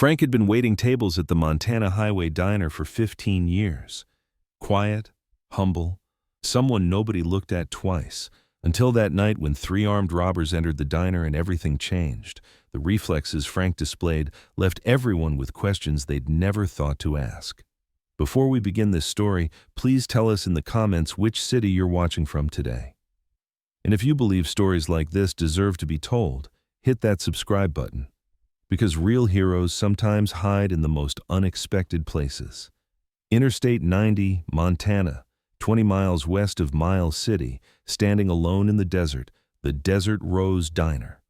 Frank had been waiting tables at the Montana Highway Diner for 15 years. Quiet, humble, someone nobody looked at twice, until that night when three armed robbers entered the diner and everything changed. The reflexes Frank displayed left everyone with questions they'd never thought to ask. Before we begin this story, please tell us in the comments which city you're watching from today. And if you believe stories like this deserve to be told, hit that subscribe button. Because real heroes sometimes hide in the most unexpected places. Interstate 90, Montana, 20 miles west of Miles City, standing alone in the Desert Rose Diner.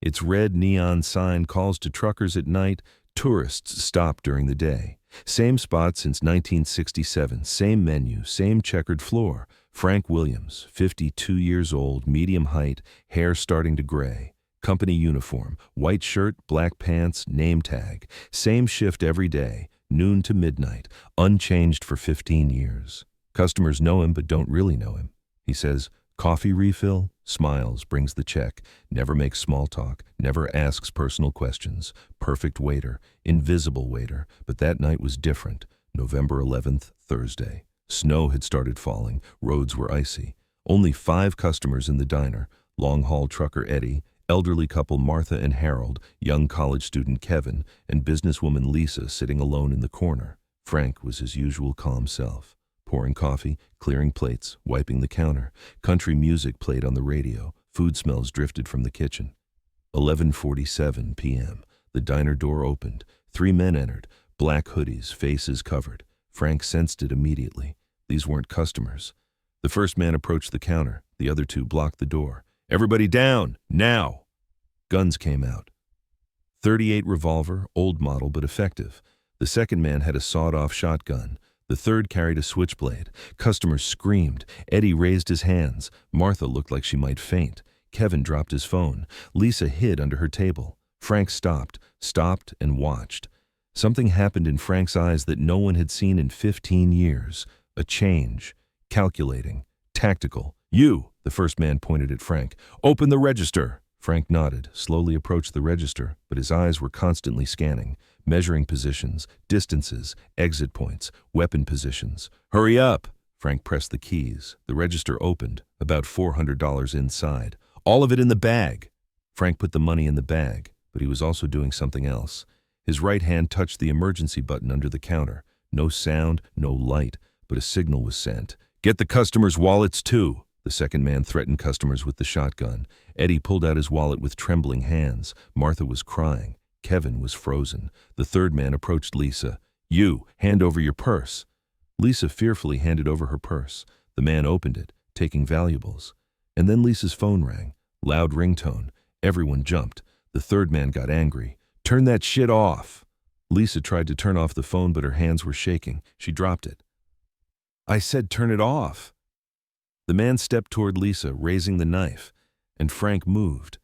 Its red neon sign calls to truckers at night, tourists stop during the day. Same spot since 1967, same menu, same checkered floor. Frank Williams, 52 years old, medium height, hair starting to gray. Company uniform, white shirt, black pants, name tag. Same shift every day, noon to midnight, unchanged for 15 years. Customers know him but don't really know him. He says, "Coffee refill?" Smiles, brings the check, never makes small talk, never asks personal questions. Perfect waiter, invisible waiter, but that night was different. November 11th, Thursday. Snow had started falling, roads were icy. Only 5 customers in the diner, long-haul trucker Eddie, elderly couple Martha and Harold, young college student Kevin, and businesswoman Lisa sitting alone in the corner. Frank was his usual calm self, pouring coffee, clearing plates, wiping the counter. Country music played on the radio. Food smells drifted from the kitchen. 11:47 p.m. The diner door opened. 3 men entered, black hoodies, faces covered. Frank sensed it immediately. These weren't customers. The first man approached the counter. The other 2 blocked the door. "Everybody down, now!" Guns came out. .38 revolver, old model but effective. The second man had a sawed-off shotgun. The third carried a switchblade. Customers screamed. Eddie raised his hands. Martha looked like she might faint. Kevin dropped his phone. Lisa hid under her table. Frank stopped and watched. Something happened in Frank's eyes that no one had seen in 15 years. A change. Calculating. Tactical. "You," the first man pointed at Frank. "Open the register." Frank nodded, slowly approached the register, but his eyes were constantly scanning, measuring positions, distances, exit points, weapon positions. "Hurry up!" Frank pressed the keys. The register opened, about $400 inside. "All of it in the bag." Frank put the money in the bag, but he was also doing something else. His right hand touched the emergency button under the counter. No sound, no light, but a signal was sent. "Get the customers' wallets too." The second man threatened customers with the shotgun. Eddie pulled out his wallet with trembling hands. Martha was crying. Kevin was frozen. The third man approached Lisa. "You, hand over your purse." Lisa fearfully handed over her purse. The man opened it, taking valuables. And then Lisa's phone rang. Loud ringtone. Everyone jumped. The third man got angry. "Turn that shit off." Lisa tried to turn off the phone, but her hands were shaking. She dropped it. "I said turn it off." The man stepped toward Lisa, raising the knife, and Frank moved.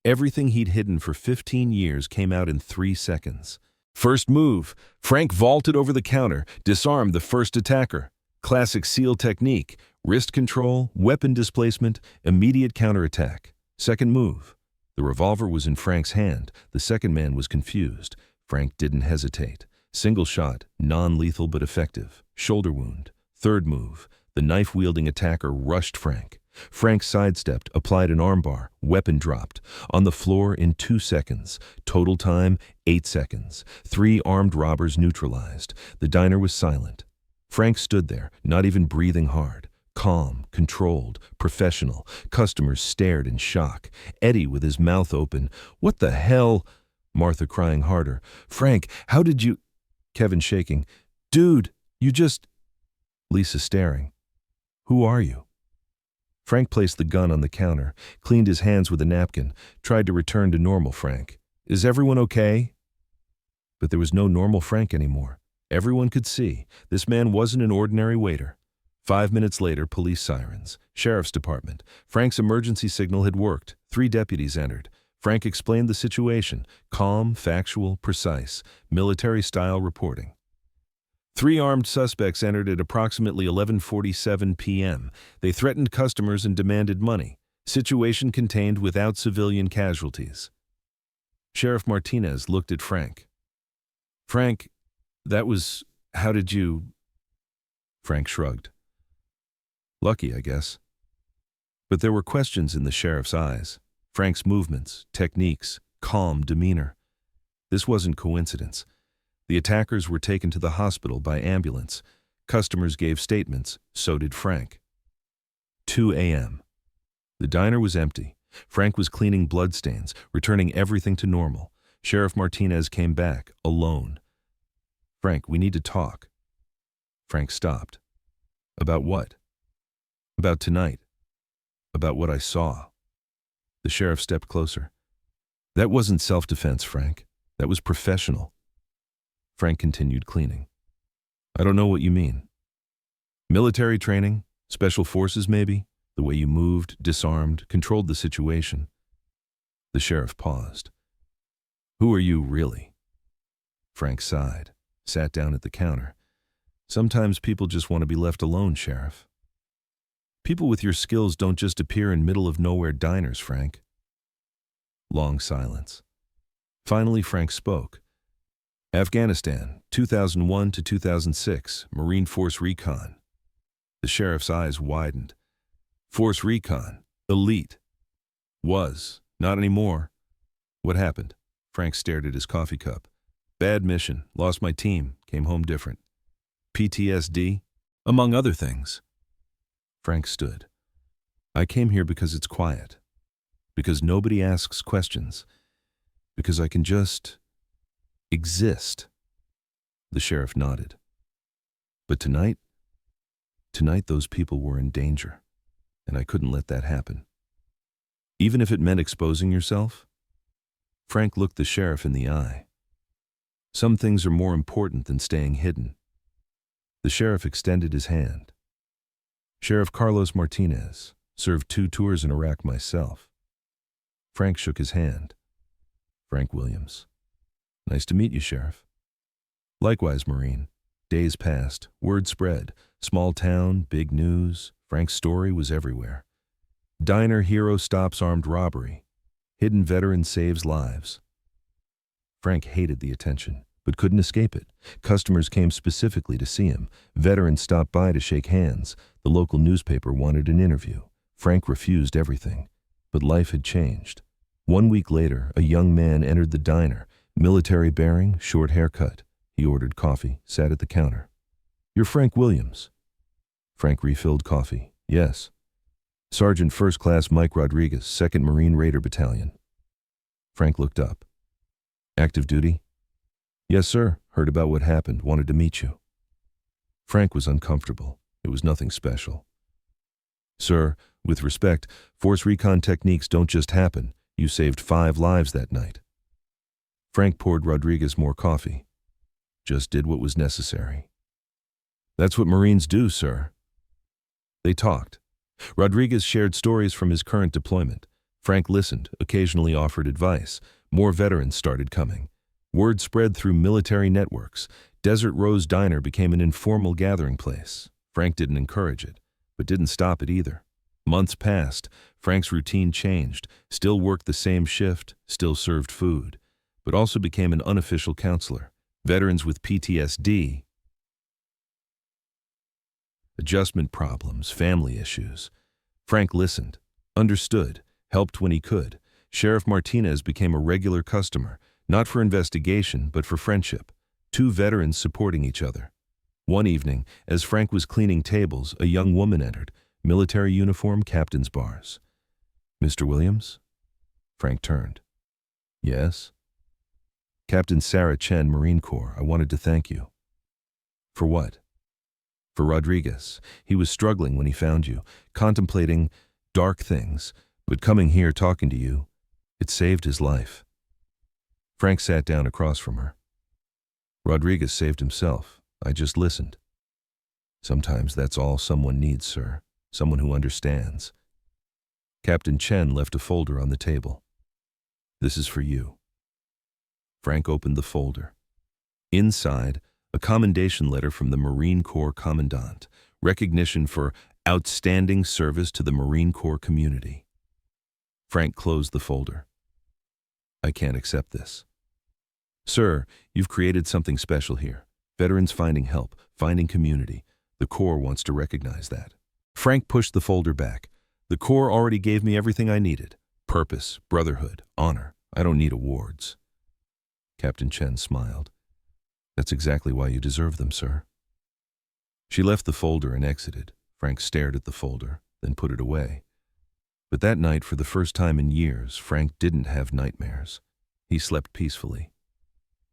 Everything he'd hidden for 15 years came out in 3 seconds. First move, Frank vaulted over the counter, disarmed the first attacker. Classic SEAL technique, wrist control, weapon displacement, immediate counterattack. Second move. The revolver was in Frank's hand. The second man was confused. Frank didn't hesitate. Single shot, non-lethal but effective. Shoulder wound. Third move. The knife-wielding attacker rushed Frank. Frank sidestepped, applied an armbar, weapon dropped. On the floor in 2 seconds. Total time, 8 seconds. 3 armed robbers neutralized. The diner was silent. Frank stood there, not even breathing hard. Calm, controlled, professional. Customers stared in shock. Eddie with his mouth open. "What the hell?" Martha crying harder. "Frank, how did you—" Kevin shaking. "Dude, you just—" Lisa staring. "Who are you?" Frank placed the gun on the counter, cleaned his hands with a napkin, tried to return to normal Frank. "Is everyone okay?" But there was no normal Frank anymore. Everyone could see, this man wasn't an ordinary waiter. 5 minutes later, police sirens. Sheriff's department. Frank's emergency signal had worked. 3 deputies entered. Frank explained the situation. Calm, factual, precise. Military-style reporting. 3 armed suspects entered at approximately 11:47 p.m. They threatened customers and demanded money. Situation contained without civilian casualties. Sheriff Martinez looked at Frank. Frank, how did you? Frank shrugged. Lucky, I guess. But there were questions in the sheriff's eyes. Frank's movements, techniques, calm demeanor. This wasn't coincidence. The attackers were taken to the hospital by ambulance. Customers gave statements, so did Frank. 2 a.m. The diner was empty. Frank was cleaning bloodstains, returning everything to normal. Sheriff Martinez came back, alone. Frank, we need to talk. Frank stopped. About what? About tonight. About what I saw. The sheriff stepped closer. That wasn't self-defense, Frank. That was professional. Frank continued cleaning. I don't know what you mean. Military training? Special forces, maybe? The way you moved, disarmed, controlled the situation. The sheriff paused. Who are you, really? Frank sighed, sat down at the counter. Sometimes people just want to be left alone, Sheriff. People with your skills don't just appear in middle-of-nowhere diners, Frank. Long silence. Finally, Frank spoke. Afghanistan, 2001 to 2006, Marine Force Recon. The sheriff's eyes widened. Force Recon, elite. Was, not anymore. What happened? Frank stared at his coffee cup. Bad mission, lost my team, came home different. PTSD, among other things. Frank stood. I came here because it's quiet. Because nobody asks questions. Because I can just exist. The sheriff nodded. But tonight those people were in danger, and I couldn't let that happen. Even if it meant exposing yourself? Frank looked the sheriff in the eye. Some things are more important than staying hidden. The sheriff extended his hand. Sheriff Carlos Martinez, served 2 tours in Iraq myself. Frank shook his hand. Frank Williams. Nice to meet you, Sheriff. Likewise, Marine. Days passed, word spread. Small town, big news. Frank's story was everywhere. Diner hero stops armed robbery. Hidden veteran saves lives. Frank hated the attention, but couldn't escape it. Customers came specifically to see him. Veterans stopped by to shake hands. The local newspaper wanted an interview. Frank refused everything. But life had changed. 1 week later, a young man entered the diner. Military bearing, short haircut. He ordered coffee, sat at the counter. You're Frank Williams. Frank refilled coffee. Yes. Sergeant First Class Mike Rodriguez, 2nd Marine Raider Battalion. Frank looked up. Active duty? Yes, sir. Heard about what happened. Wanted to meet you. Frank was uncomfortable. It was nothing special. Sir, with respect, Force Recon techniques don't just happen. You saved 5 lives that night. Frank poured Rodriguez more coffee. Just did what was necessary. That's what Marines do, sir. They talked. Rodriguez shared stories from his current deployment. Frank listened, occasionally offered advice. More veterans started coming. Word spread through military networks. Desert Rose Diner became an informal gathering place. Frank didn't encourage it, but didn't stop it either. Months passed. Frank's routine changed. Still worked the same shift, still served food, but also became an unofficial counselor. Veterans with PTSD, adjustment problems, family issues. Frank listened, understood, helped when he could. Sheriff Martinez became a regular customer, not for investigation, but for friendship. 2 veterans supporting each other. One evening, as Frank was cleaning tables, a young woman entered. Military uniform, captain's bars. Mr. Williams? Frank turned. Yes? Captain Sarah Chen, Marine Corps, I wanted to thank you. For what? For Rodriguez. He was struggling when he found you, contemplating dark things, but coming here talking to you, it saved his life. Frank sat down across from her. Rodriguez saved himself. I just listened. Sometimes that's all someone needs, sir. Someone who understands. Captain Chen left a folder on the table. This is for you. Frank opened the folder. Inside, a commendation letter from the Marine Corps Commandant, recognition for outstanding service to the Marine Corps community. Frank closed the folder. I can't accept this. Sir, you've created something special here. Veterans finding help, finding community. The Corps wants to recognize that. Frank pushed the folder back. The Corps already gave me everything I needed. Purpose, brotherhood, honor. I don't need awards. Captain Chen smiled. That's exactly why you deserve them, sir. She left the folder and exited. Frank stared at the folder, then put it away. But that night, for the first time in years, Frank didn't have nightmares. He slept peacefully.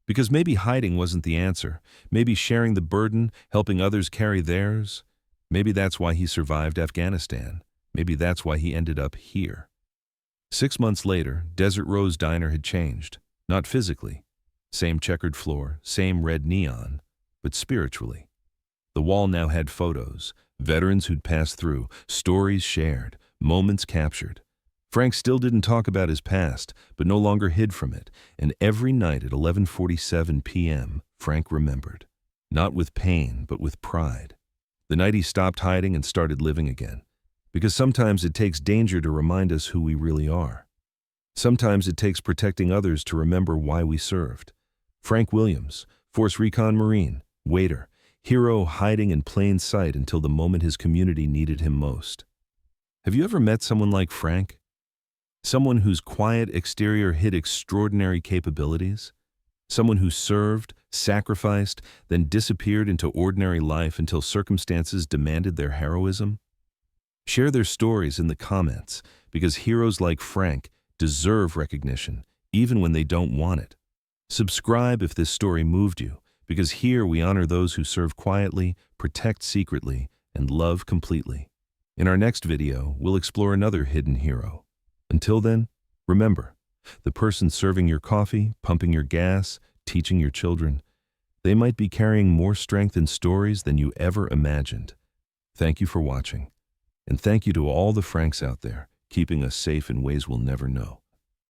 Because maybe hiding wasn't the answer. Maybe sharing the burden, helping others carry theirs. Maybe that's why he survived Afghanistan. Maybe that's why he ended up here. 6 months later, Desert Rose Diner had changed. Not physically. Same checkered floor, same red neon, but spiritually. The wall now had photos, veterans who'd passed through, stories shared, moments captured. Frank still didn't talk about his past, but no longer hid from it, and every night at 11:47 p.m., Frank remembered. Not with pain, but with pride. The night he stopped hiding and started living again. Because sometimes it takes danger to remind us who we really are. Sometimes it takes protecting others to remember why we served. Frank Williams, Force Recon Marine, waiter, hero hiding in plain sight until the moment his community needed him most. Have you ever met someone like Frank? Someone whose quiet exterior hid extraordinary capabilities? Someone who served, sacrificed, then disappeared into ordinary life until circumstances demanded their heroism? Share their stories in the comments, because heroes like Frank deserve recognition, even when they don't want it. Subscribe if this story moved you, because here we honor those who serve quietly, protect secretly, and love completely. In our next video, we'll explore another hidden hero. Until then, remember, the person serving your coffee, pumping your gas, teaching your children, they might be carrying more strength and stories than you ever imagined. Thank you for watching. And thank you to all the Franks out there, keeping us safe in ways we'll never know.